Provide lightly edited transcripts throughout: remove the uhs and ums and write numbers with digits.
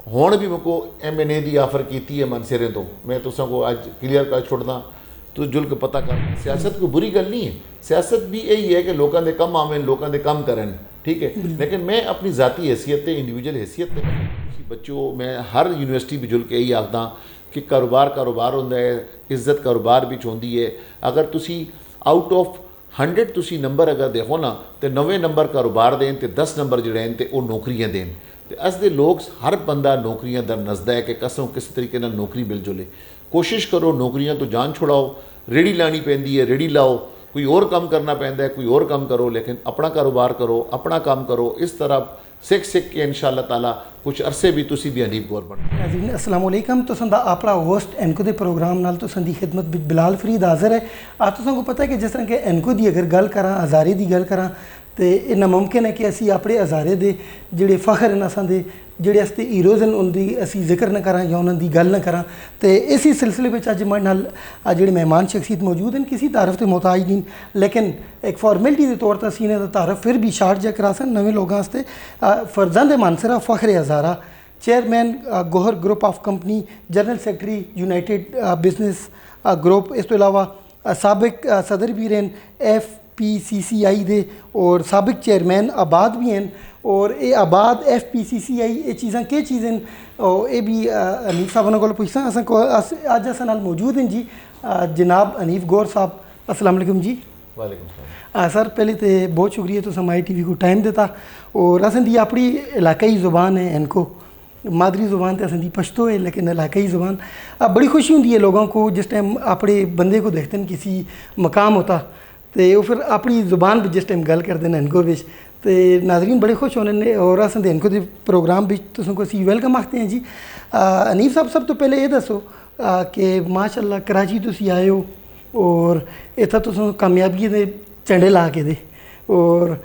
हुण भी मेरे को MNA की ऑफर की है मनसेरे तो मैं तुसां को अज क्लीयर कर छोड़दा तो जुल के पता कर। सियासत कोई बुरी गल नहीं है, सियासत भी यही है कि लोगों के कम आवें, लोगों के कम करन, ठीक है। लेकिन मैं अपनी ज़ाती हैसियत ते इंडिविजुअल हैसियत ते बच्चों मैं हर यूनिवर्सिटी भी जुल के यही आखदा कि कारोबार कारोबार होंदा है, इज्जत कारोबार भी होंदी है। अगर तुसी आउट ऑफ 100 तुसी नंबर अगर देखो ना तो 90 नंबर कारोबार देन तो 10 नंबर जोड़े हैं तो नौकरियां देन। तो अस दे लोग हर बंदा नौकरियां दर नसदा है कि कसों किस तरीके नाल नौकरी मिल जुले। कोशिश करो नौकरियां तो जान छुड़ाओ, रेड़ी लानी पैंदी है रेड़ी लाओ, कोई और काम करना पैंदा है कोई और काम करो, लेकिन अपना कारोबार करो, अपना काम करो। इस तरह सिख सिख के इंशाअल्लाह ताला कुछ अरसे भी तुसी भी हनीफ गौर बन। नाज़रीन अस्सलाम वालेकुम। तुसां दा अपना होस्ट एनको दे प्रोग्राम नाल तुसां दी खिदमत विच बिलाल फरीद हाज़र है। आज तुसां को पता है कि जिस तरह के एनको दी अगर गल करां, हज़ारे दी गल करां तो ये नामुमकिन है कि असी अपने हज़ारे दे जिहड़े फ़ख्र न असां दे जिहड़े अस हीरोज़ न उनकी असी जिक्र न करां या उन्होंने गल न करां। तो इसी सिलसिले में अज मेरे नाल जिहड़े मेहमान शख्सियत मौजूद हैं किसी तारफ के मोहताज नहीं, लेकिन एक फॉर्मेलिटी के तौर पर असी इन्हां दा तारफ फिर भी शार्ट जा करा सन नवे लोगों वास्ते। फरजंद मानसरा फ़ख्र Hazara, chairman Gohar group of company, general secretary united business group, इस तो इलावा साबिक सदर भी रहे FPCCI दे और साबिक चेयरमैन आबाद भी हैं। और ये आबाद FPCCI ये चीज़ां के चीज़ें ये भी हनीफ साहब उन्होंने को पूछना अज अस नाल मौजूद हैं जी जनाब हनीफ गौर साहब। अस्सलाम वालेकुम जी। वालेकुम सलाम। सर पहले तो बहुत शुक्रिया तो MyTV को टाइम देता। और असें दी अपनी इलाकई ज़ुबान है इनको मादरी ज़ुबान तो असें दी पश्तो है, लेकिन इलाकई ज़ुबान बड़ी खुशी होती है लोगों को जिस टाइम अपने बंदे को देखते हैं किसी मकाम होता तो वो फिर अपनी ज़ुबान भी जिस टाइम गल करते हैं इनको बिच तो नाजरीन बड़े खुश होने ने। और असें इनको दे प्रोग्राम भी तुमको असी वेलकम आखते हैं जी। हनीफ साहब सब तो पहले ये दसो कि माशाअल्लाह कराची तुसी आए हो और इतना तुम कामयाबियों के झंडे ला के दे और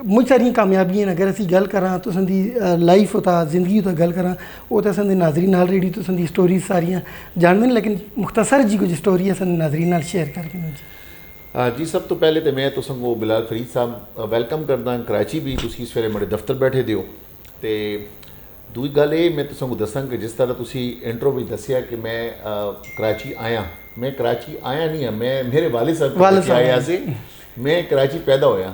मुझ सारिया कामयाबियां अगर असी गल करा तुसां दी लाइफ होता जिंदगी होता गल करा वो तो असें नाजरीन नाल रेडी तुसां दी स्टोरीज सारियां जानते हैं, लेकिन मुख्तसर जी कुछ स्टोरी असें नाजरीन नाल शेयर कर देना जी। जी सब तो पहले तो मैं तुसां को बिलाल फरीद साहब वेलकम करदा। कराची भी तुसी इस वेले मेरे दफ्तर बैठे दिओ ते दूई गल ये मैं तुसां को दसां कि जिस तरह तुसी इंट्रो में दसिया कि मैं कराची आया, मैं कराची आया नहीं है, मैं मेरे वालिद साहब आया से मैं कराची पैदा होया।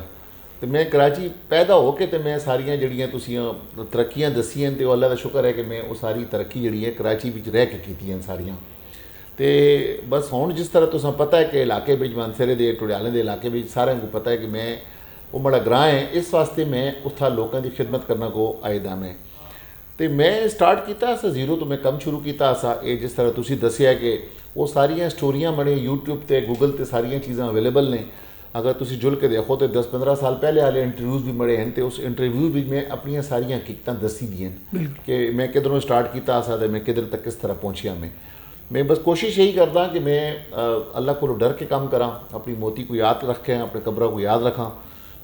तो मैं कराची पैदा हो के तो मैं सारियां जड़ियां तुसियां तरक्कियां दसियां तो अल्लाह का शुक्र है कि मैं वो सारी तरक्की जी है कराची विच रह के कीतियां सारियां। तो बस हुण जिस तरह तुसां पता है कि इलाके में मानसरे दे टुडियाले के इलाके में सारे को पता है कि मैं वो बड़ा ग्रां है, इस वास्ते मैं उत्था लोगों की खिदमत करना को आएदा मैं। तो मैं स्टार्ट किया असा जीरो तो मैं कम शुरू किया असा ये जिस तरह तुसी दसिया कि वो सारियां स्टोरियां बने यूट्यूब ते गूगल ते सारियां चीज़ां अवेलेबल ने। अगर तुसी जुल के देखो तो 10-15 साल पहले वाले इंटरव्यूज़ भी बड़े हैं तो उस इंटरव्यू भी मैं अपनी सारियां हकीकतां दसी दी कि मैं किधरों स्टार्ट किया असा तो मैं किधर तक किस तरह पहुँचिया। मैं बस कोशिश यही करदा कि मैं अल्लाह को डर के काम करा, अपनी मोती को याद रखें, अपने कब्र को याद रखा।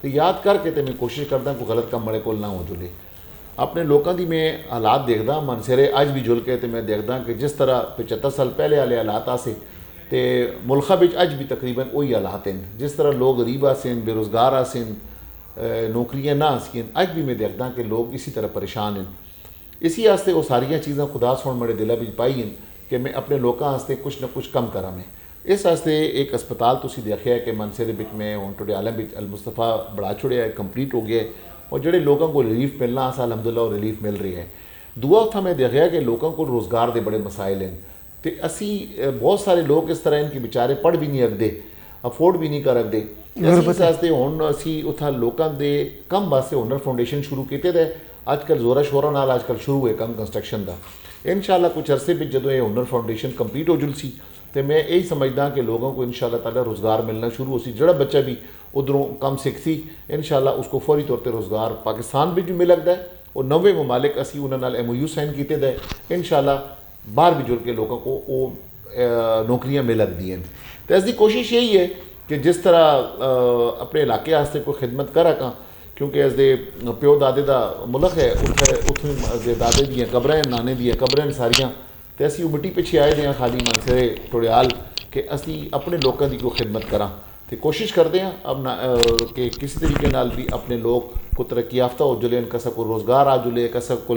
तो याद करके तो मैं कोशिश करदा कोई गलत काम बड़े को ना हो जुले। अपने लोगों की मैं हालात देखदा मनसेरे अज भी जुल के तो मैं देखदा कि जिस तरह 75 साल पहले वाले हालात आसे तो मुल्खा बिच अज भी तकरीबन वही हालात हैं। जिस तरह लोग गरीब आसन, बेरोज़गार आसन, नौकरियां ना आसियां, अज भी मैं देखदा कि लोग इसी तरह परेशान हैं। इसी वास्ते वो सारियां चीज़ां खुदा सोन मेरे दिला बिच पाई हैं कि मैं अपने लोगों वास्ते कुछ ना कुछ कम करा। मैं इस वास्ते एक अस्पताल तुसी देखिया कि मनसेरे बिच में हुण टुडियाला बिच अल मुस्तफा बड़ा छुड़िया कंप्लीट हो गया और जोड़े लोगों को रिलीफ मिलना असा अलहमदुलिल्लाह और रिलीफ मिल रही है। दुआ उत्था मैं देखिया कि लोगों को रोज़गार के बड़े मसाइल हैं। तो असी बहुत सारे लोग इस तरह इनके बेचारे पढ़ भी नहीं रखते, अफोर्ड भी नहीं कर रखते। इस वास्ते हुण असी उत्था लोगों के कम वास्ते हुनर फाउंडेशन शुरू किए थे। अजकल जोरा शोरा नाल अजकल शुरू है कम कंस्ट्रक्शन का। इंशाअल्लाह कुछ अरसे में जो ये हुनर फाउंडेशन कंप्लीट हो जुलसी तो मैं यही समझदा कि लोगों को इंशाअल्लाह ताला रोज़गार मिलना शुरू हो सी। जोड़ा बच्चा भी उधरों कम सीखसी इंशाअल्लाह उसको फौरी तौर पर रोज़गार पाकिस्तान में भी मिल लगता है और 90 ममालिक असी उन्होंने MOU साइन किए थे। इंशाअल्लाह बाहर भी जुड़ के लोगों को वो नौकरियां मिल लगती हैं। तो इसकी कोशिश यही है कि जिस तरह अपने इलाके वास्ते कोई खिदमत करा का, क्योंकि अस दे प्यो दादे का मुल्क है, उत्थे दादे दियाँ कब्रें नाने दियाँ कब्रें सारियां तो असी मिट्टी पिछे आए दे खाली मनसरे टुडियाल कि असी अपने लोगों की कोई खिदमत करा। तो कोशिश करते हैं अब कि किसी तरीके नाल भी अपने लोग को तरक्की याफ्ता हो जुले, कसा को रोज़गार आ जुले, कसा को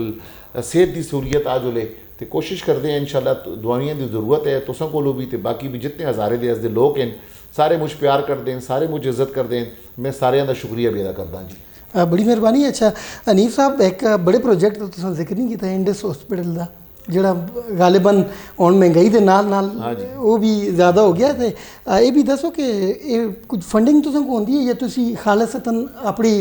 सेहत की सहूलियत आ जुले, तो कोशिश करते हैं इंशाल्लाह। दुआइयां की ज़रूरत है तुसां कोलों भी, तो बाकी भी जितने हज़ारे दे अस लोग हैं सारे मुझ प्यार करते हैं, सारे मुझ इज्जत करते हैं, मैं सारे का शुक्रिया भी अदा करदा जी। बड़ी मेहरबानी। अच्छा हनीफ साहब, एक बड़े प्रोजेक्ट का तुसां जिक्र नहीं किया, इंडस हॉस्पिटल का ਜਿਹੜਾ ਗਾਲਿਬਨ ਹੁਣ ਮਹਿੰਗਾਈ ਦੇ ਨਾਲ ਨਾਲ ਉਹ ਵੀ ਜ਼ਿਆਦਾ ਹੋ ਗਿਆ। ਤੇ ਇਹ ਵੀ ਦੱਸੋ ਕਿ ਇਹ ਕੁਝ ਫੰਡਿੰਗ ਤੁਸੀਂ ਕੋ ਹੁੰਦੀ ਹੈ ਜਾਂ ਤੁਸੀਂ ਖਾਲਸਤਨ ਆਪਣੀ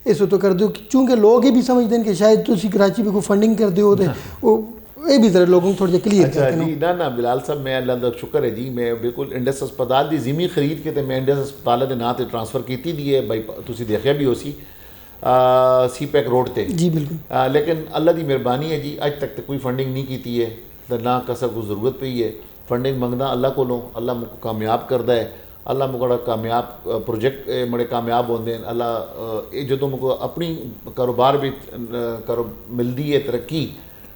ਇਸ ਤੋਂ ਕਰਦੇ ਹੋ? ਕਿਉਂਕਿ ਲੋਕ ਇਹ ਵੀ ਸਮਝਦੇ ਨੇ ਕਿ ਸ਼ਾਇਦ ਤੁਸੀਂ ਕਰਾਚੀ ਵੀ ਕੋਈ ਫੰਡਿੰਗ ਕਰਦੇ ਹੋ, ਤੇ ਉਹ ਇਹ ਵੀ ਜ਼ਰਾ ਲੋਕਾਂ ਨੂੰ ਥੋੜਾ ਜਿਹਾ ਕਲੀਅਰ ਕਰਕੇ ਜੀ। ਨਾ ਬਿਲਾਲ ਸਾਹਿਬ, ਮੈਂ ਅੱਲਾ ਦਾ ਸ਼ੁਕਰ ਹੈ ਜੀ, ਮੈਂ ਬਿਲਕੁਲ ਇੰਡਸ ਹਸਪਤਾਲ ਦੀ ਜ਼ਮੀਨ ਖਰੀਦ ਕੇ ਤੇ ਮੈਂ ਇੰਡਸ ਹਸਪਤਾਲ ਦੇ ਨਾਂ ਤੇ ਟ੍ਰਾਂਸਫਰ ਕੀਤੀ ਦੀ ਹੈ ਬਾਈ, ਤੁਸੀਂ ਦੇਖਿਆ ਵੀ ਹੋ ਸੀ सी पैक रोड ते जी बिल्कुल। लेकिन अल्लाह की मेहरबानी है जी, अज तक तो कोई फंडिंग नहीं की है, तो ना कसा को ज़रूरत पई है। फंडिंग मंगदा अल्लाह कोलों, अल्लाह मुझको कामयाब करता है, अल्लाह मुझे कामयाब प्रोजेक्ट बड़े कामयाब होंगे हैं। अल्लाह जो मुझको अपनी कारोबार भी मिलती है तरक्की,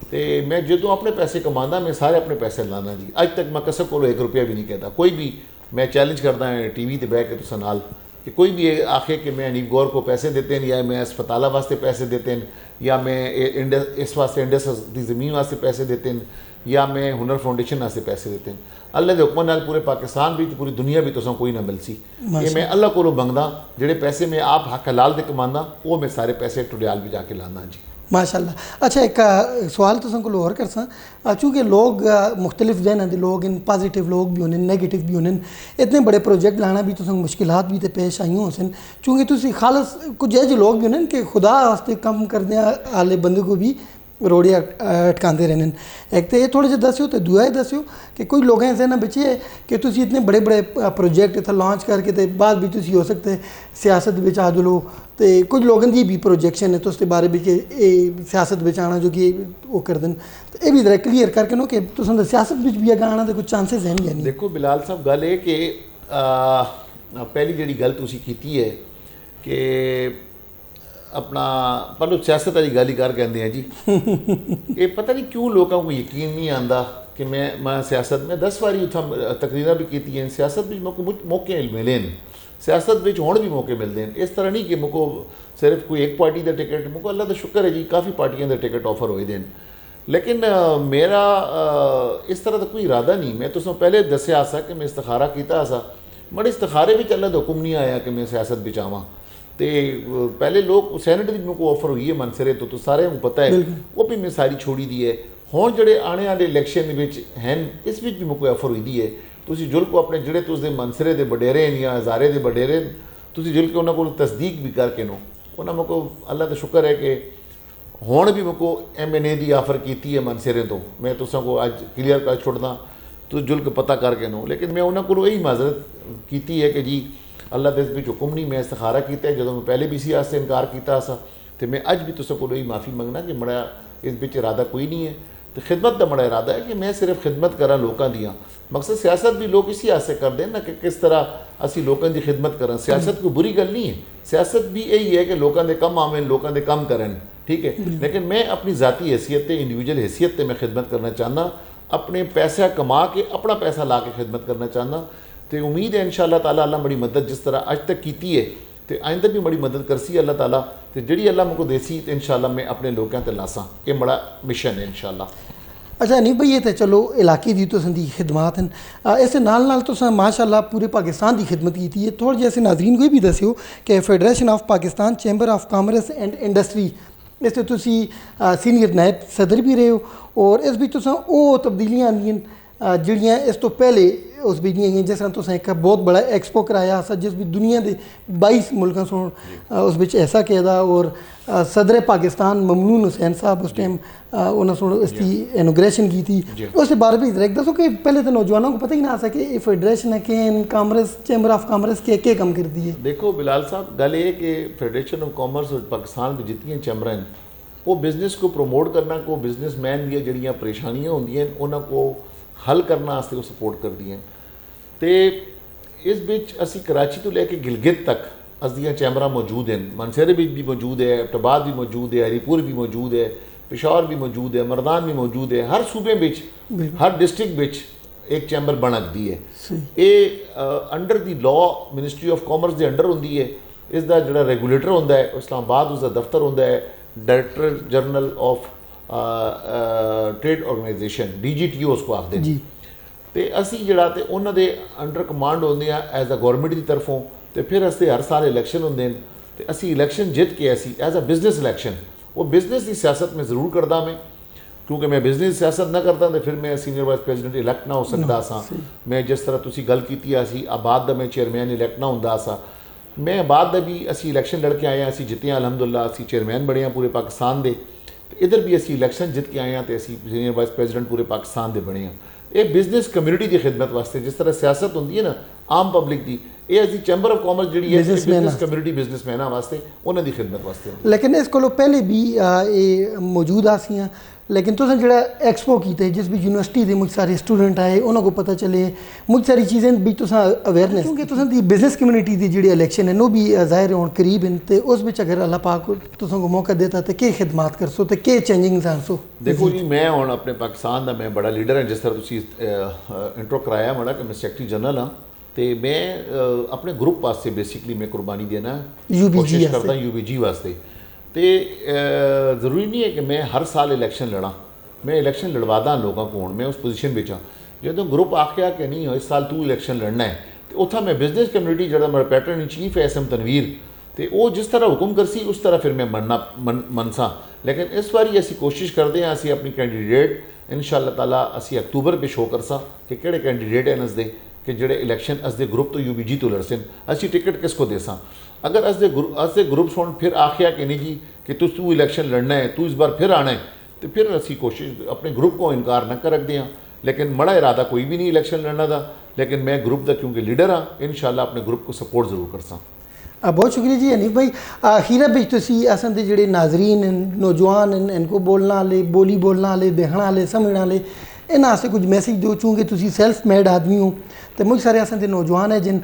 तो मैं जो अपने पैसे कमांदा मैं सारे अपने पैसे लाना जी। अज तक मैं कसम को 1 रुपया भी नहीं कहता। कोई भी मैं चैलेंज करता है टी वी ते बह के तुसां नाल कि कोई भी आखे कि मैं हनीफ गौर को पैसे देते हैं, या मैं अस्पताल वास्ते पैसे देते हैं, या मैं इस वास्ते इंडस की ज़मीन वास्ते पैसे देते हैं, या मैं हुनर फाउंडेशन वास्ते पैसे देते हैं। अल्लाह के हुक्म नाल पूरे पाकिस्तान भी पूरी दुनिया भी तुसां कोई ना मिल सी। ये मैं अल्लाह को मंगदा, जेडे पैसे मैं आप हक हलाल दे कमांदा वो मैं सारे पैसे टुडियाल भी जाके लाना जी। माशाअल्लाह। अच्छा एक सवाल तुसां को और करसा, चूँकि लोग मुख्तलिफ जहन के लोग इन, पॉजिटिव लोग भी होने, नेगेटिव भी होने, इतने बड़े प्रोजेक्ट लाना भी तुसां मुश्किलात भी तो पेश आई हो सन, चूँकि तुसी खालस कुछ ऐसे लोग भी होने कि खुदा वास्ते कम करने आले बंदे को भी रोड़िया अटकाते रहने। एक तो ये थोड़े जे दस्यो, तो दुआ दस्यो कि कोई लोग ऐसे ना बचे कि तुसी इतने बड़े बड़े प्रोजेक्ट इतना लॉन्च करके तो बाद भी तुसी हो सकते सियासत बिच आ जुलो, तो कुछ लोगों की भी प्रोजेक्शन है तो उसके बारे में कि सियासत बिच आना जो कि वो कर दें, तो ये भी जरा क्लीयर करके नो कि तुम सियासत बिच भी अगर आना तो कुछ चांसेस हैं या नहीं? देखो बिलाल साहब, गल है कि पहली जी गल तुसी कीती है कि अपना पहले सियासत वाली गल ही कर कहते हैं जी। ये पता नहीं क्यों लोगों को यकीन नहीं आता कि मैं सियासत में 10 बारी उत्थां तकरीरां भी की हैं, सियासत भी मुझको मौके मिले हैं, सियासत में हुण भी मौके मिलते हैं। इस तरह नहीं कि मुझको सिर्फ कोई एक पार्टी का टिकट, मुझको अल्लाह का शुक्र है जी काफ़ी पार्टियों के टिकट ऑफर होए हैं, लेकिन मेरा इस तरह का कोई इरादा नहीं। मैं तुसें पहले दस्या सा कि मैं इस्तिखारा किया सा, बड़े इस्तिखारे भी अल्लाह का हुक्म नहीं आया कि मैं सियासत बिच आवां। तो पहले लोग सैनट की मेरे को ऑफर हुई है मनसरे तो सारे को पता है, वो भी मैं सारी छोड़ी दी है। हुण जेडे आने वाले इलैक्शन हैं इस भी मेरे को ऑफर हुई दी है, तुसीं जुल को अपने जेडे तुसदे मनसरे के वडेरे या हज़ारे के वडेरे तुसीं जुल के उन्होंने को तस्दीक भी करके नो, उन्होंने मेरे को अल्लाह का शुक्र है कि हुण भी मेरे को MNA की ऑफर की है मनसरे तो, मैं तुसां को अज क्लीयर कर छोड़दा, तुम जुल के पता करके नो। लेकिन मैं उन्होंने को यही माजरत की है कि जी अल्लाह के इस बिच हुक्म नहीं, मैं इस्तिखारा किया जो मैं पहले भी सियासत से इनकार किया सा, तो मैं अज भी तुसां को यही माफ़ी मंगना कि बड़ा इस बिच इरादा कोई नहीं है, तो खिदमत का बड़ा इरादा है कि मैं सिर्फ खिदमत करा लोगों दियाँ। मकसद सियासत भी लोग इसी हाथ से कर दें ना कि किस तरह असी लोगों की खिदमत करें। सियासत कोई बुरी गल नहीं है, सियासत भी यही है कि लोगों के कम आवें, लोगों के कम करें, ठीक है। लेकिन मैं अपनी ज़ाती हैसियत इंडिविजुअल हैसियत मैं खिदमत करना चाहना, अपने पैसा कमा के अपना पैसा ला के खिदमत करना चाहना। तो उम्मीद है इंशाअल्लाह ताला अल्लाह बड़ी मदद जिस तरह अज तक की है तो आइंदा भी बड़ी मदद करसी अल्लाह ताला, तो जी अल्लाह मुझको देसी तो इंशाअल्लाह मैं अपने लोगों ते लासा, ये बड़ा मिशन है इंशाअल्लाह। अच्छा नहीं भाई, ये तो चलो इलाके की तुसां दी खिदमत हैं, इस नाल तुसां माशाअल्लाह पूरे पाकिस्तान की खिदमत की थी। थोड़े जैसे नाजरीन को भी दस्यो कि federation of Pakistan chamber of commerce and industry इस तुसी सीनियर नायब सदर भी रहे हो, और इस भी तुसां वो तब्दीलियां आंदियां जिहड़ियां इस तो पहले उस भी नहीं आई। जिस तरह तुसें एक बहुत बड़ा एक्सपो कराया सा जिस भी दुनिया के 22 मुल्कों सो उस बिच ऐसा किया, और सदर पाकिस्तान ममनून हुसैन साहब उस टाइम उन्होंने सो इसकी इनोग्रेशन की थी। उसके बारे में एक दसो कि पहले तो नौजवानों को पता ही ना सा कि ये फेडरेशन है कि कामर्स चैम्बर ऑफ कामर्स के काम करती है। देखो बिलाल साहब, गल ये कि फेडरेशन ऑफ कॉमर्स और पाकिस्तान की जितनी चैम्बर हैं वो बिजनेस को प्रमोट करना, को बिजनेसमैन दी जड़ियाँ परेशानियाँ होंदियां उन्होंने को हल करने वास्ते वो सपोर्ट करती हैं। तो इस बिच असी कराची तो लैके गिलगित तक असदियाँ चैम्बर मौजूद हैं, मनसरे भी मौजूद है, एबटाबाद भी मौजूद है, हरीपुर भी मौजूद है, पेशावर भी मौजूद है, मरदान भी मौजूद है। हर सूबे बिच हर डिस्ट्रिक्ट बिच एक चैंबर बन सकती है। सही। ये under the law ministry of commerce के अंडर होंदी है। इसका जो रेगूलेटर होंदा है इस्लामाबाद, उसका दफ्तर होंदा है director general of trade organization, DGTO उसको आखते हैं जी। तो असी जिहड़ा ते उन्हां दे अंडर कमांड होंदे आ एज अ गौरमेंट की तरफों। तो फिर असते हर साल इलैक्शन होंदे न ते असी इलैक्शन जित के असी एज अ बिजनेस इलैक्शन, वो बिजनेस की सियासत में ज़रूर करदा मैं, क्योंकि मैं बिजनेस सियासत ना करता तो फिर मैं सीनियर वाइस प्रेजिडेंट इलैक्ट ना हो सकता सा। मैं जिस तरह तुसी गल कीती असी आबाद दा मैं चेयरमैन इलैक्ट ना हुंदा सा। मैं आबाद दा भी असी इलैक्शन लड़के आए, असी जिते अलहमदुल्ला, असी चेयरमैन बने पूरे पाकिस्तान दे। इधर भी असी इलैक्शन जित के आए हैं तो असी सीनियर वाइस प्रेजिडेंट पूरे पाकिस्तान दे बने हैं। ये बिजनेस कम्यूनिटी की खिदमत वास्ते, जिस तरह सियासत होंदी है ना आम पब्लिक की, ये असी चैंबर ऑफ कॉमर्स जी है बिजनेस कम्यूनिटी बिजनेसमैन वास्ते उन्हों की खिदमत वास्ते। लेकिन इस कोलों पहले भी ये मौजूद आसियां, लेकिन तुसें जेह्ड़ा एक्सपो कीते जिस भी यूनिवर्सिटी दे मुझ सारे स्टूडेंट आए उन्होंने को पता चले मुझ सारी चीज़ें भी तुसें अवेयरनेस, क्योंकि तुसें दी बिजनेस कम्यूनिटी दी जेह्ड़ी इलेक्शन है वो भी ज़ाहिर होन करीब हैं, तो उस बिच अगर अल्लाह पाक तुसें को मौका देता तो केह् खिदमात करसो तो केह् चेंजिंग्स आनसो? देखो जी, मैं हुण अपने पाकिस्तान का मैं बड़ा लीडर है, जिस तरह तुसी इंट्रो कराया बड़ा कि मैं सैकटरी जनरल हाँ, तो मैं अपने ग्रुप वास्ते बेसिकली मैं कुर्बानी देना कोशिश करता UBG वास्ते। तो ज़रूरी नहीं है कि मैं हर साल इलैक्शन लड़ा, मैं इलैक्शन लड़वादा लोगों को, मैं उस पोजीशन में हाँ जो ग्रुप आख्या कि नहीं इस साल तू इलैक्शन लड़ना है, तो उत्था मैं बिजनेस कम्यूनिटी जो मेरा पैटर्न इन चीफ है SM तनवीर, तो वो जिस तरह हुक्म करसी उस तरह फिर मैं मनसा। लेकिन इस बारी असी कोशिश करते हैं असी अपनी कैंडीडेट इंशाअल्लाह ताला असी अक्तूबर पे शो करसा कि किहड़े कैंडीडेट हैं असदे कि जेडे इलैक्शन असदे ग्रुप तो UBG तो लड़सन, असी टिकट किसको देसा। अगर असदे ग्रुप्स होन फिर आख्या कि नहीं जी कि तू इलैक्शन लड़ना है, तू इस बार फिर आना है, तो फिर असी कोशिश अपने ग्रुप को इनकार न कर रखते हैं। लेकिन मड़ा इरादा कोई भी नहीं इलैक्शन लड़ना था, लेकिन मैं ग्रुप का क्योंकि लीडर हाँ, इंशाअल्लाह अपने ग्रुप को सपोर्ट जरूर करसा। बहुत शुक्रिया जी हनीफ भाई। आखिर बिच तुसी असन दे जेह्ड़े नाजरीन नौजवान इनको बोलने वाले, बोली बोलने वाले, देखने वाले, समझने वाले, इन्हां आस्ते कुछ मैसेज दो, चूँकि तुसी सेल्फ मेड आदमी हो तो मुझ सारे असन दे नौजवान है जिन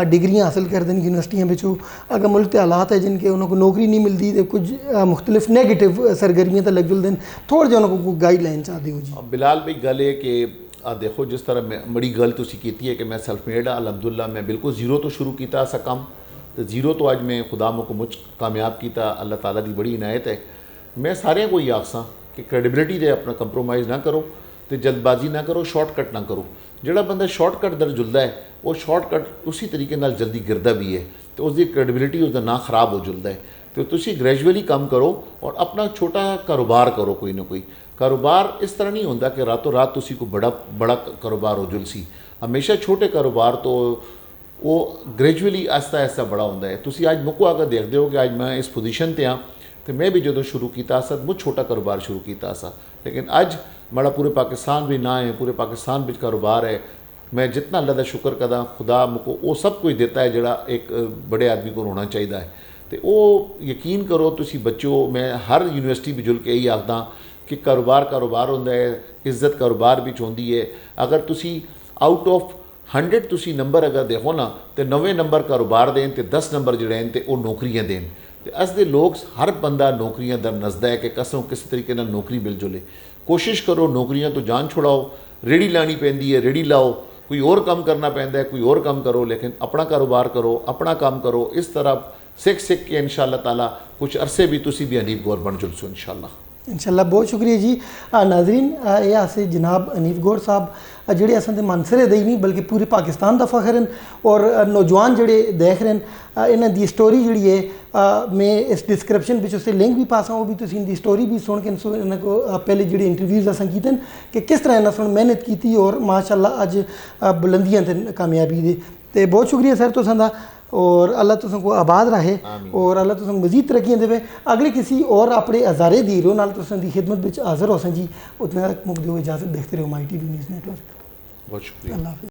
डिग्रियाँ हासिल करते हैं यूनिवर्सिटियाँ बिचों, अगर मुल्क के हालात है जिनके उन्होंने नौकरी नहीं मिलती तो कुछ मुख्तलिफ नैगेटिव सरगर्मियाँ तो लग जुलते हैं, थोड़ा जो उनको गाइडलाइन चाहते हो जी? बिलाल भाई गल है कि देखो जिस तरह बड़ी गल तुसी कीती है कि मैं सेल्फ मेड हाँ, अलहमदुल्ला मैं बिल्कुल जीरो तो शुरू किया सा कम, तो जीरो तो अज मैं खुदा को मुझ कामयाब किया, अल्लाह ताला की बड़ी इनायत है। मैं सारे को ही आखसा कि क्रेडिबिलिटी से अपना कंप्रोमाइज़ ना करो, तो जल्दबाजी ना करो, शॉर्टकट ना करो। जोड़ा बंदा शॉर्टकट दर जुलदा है वो शॉर्टकट उसी तरीके नाल जल्दी गिरदा भी है, तो उसकी क्रेडिबिलिटी उसका ना खराब हो जुलदा है। तो तुसी ग्रेजुअली काम करो और अपना छोटा कारोबार करो, कोई ना कोई कारोबार इस तरह नहीं होंदा कि रातों रात तुसी को बड़ा कारोबार हो जुलसी। हमेशा छोटे कारोबार तो वो ग्रेजुअली आहिस्ता आहिस्ता बड़ा होंदा है। तुसी आज मुझको अगर देखते हो कि आज मैं इस पोजीशन पर हाँ, तो मैं भी जो शुरू किया सा मुझ छोटा कारोबार शुरू किया सा, लेकिन अज बड़ा पूरे पाकिस्तान भी ना है, पूरे पाकिस्तान भी कारोबार है। मैं जितना अल्लाह का शुक्र कदा, खुदा मुझको वो सब कुछ देता है जोड़ा एक बड़े आदमी को होना चाहिए है। तो वो यकीन करो तुसी बच्चों, मैं हर यूनिवर्सिटी भी जुल के यही आखदा कि कारोबार होंदा है, इज्जत कारोबार भी होंदी है। अगर तुसी आउट ऑफ 100 तुसी नंबर अगर देखो ना, तो 90 नंबर कारोबार देन, तो 10 नंबर जोड़े हैं तो नौकरियाँ देन। तो अस दे लोग हर बंदा नौकरियाँ दर नसदा है कि कसों किस तरीके नाल नौकरी मिल जुले। कोशिश करो नौकरियां तो जान छुड़ाओ, रेड़ी लानी पैंदी है रेड़ी लाओ, कोई और काम करना पैंदा है कोई और काम करो, लेकिन अपना कारोबार करो, अपना काम करो। इस तरह सीख के इंशाअल्लाह ताला कुछ अरसे भी तुसी भी हनीफ गौर बन जुलसो इंशाअल्लाह। बहुत शुक्रिया जी। नाजरीन यह असे जनाब हनीफ गौर साहब जेह्ड़े असें ते मानसरे दे नहीं बल्कि पूरे पाकिस्तान का फखर हैं, और नौजवान जेह्ड़े देख रहे हैं इन्हां दी स्टोरी जिहड़ी है मैं इस डिस्क्रिप्शन बिच उससे लिंक भी पासा, वो भी तुसीं दी स्टोरी भी सुन के इन्हां को पहले जेह्ड़े इंटरव्यूज़ असें कीते न कि किस तरह इन्हां सुन मेहनत की और माशाअल्लाह अज बुलंदियां ते कामयाबी दे। ते बहुत शुक्रिया सर तुसां दा, और अल्लाह तुम को आबाद रहे और अल्लाह तुम मजीद तरक्कियां देवे। अगले किसी और अपने हज़ारे दीरो नाल तुसां दी खिदमत बिच हाज़र हो सन जी। उतना मुक दो इजाज़त, देखते रहो MyTV न्यूज़ नेटवर्क। बहुत शुक्रिया। अल्लाह हाफ़िज़।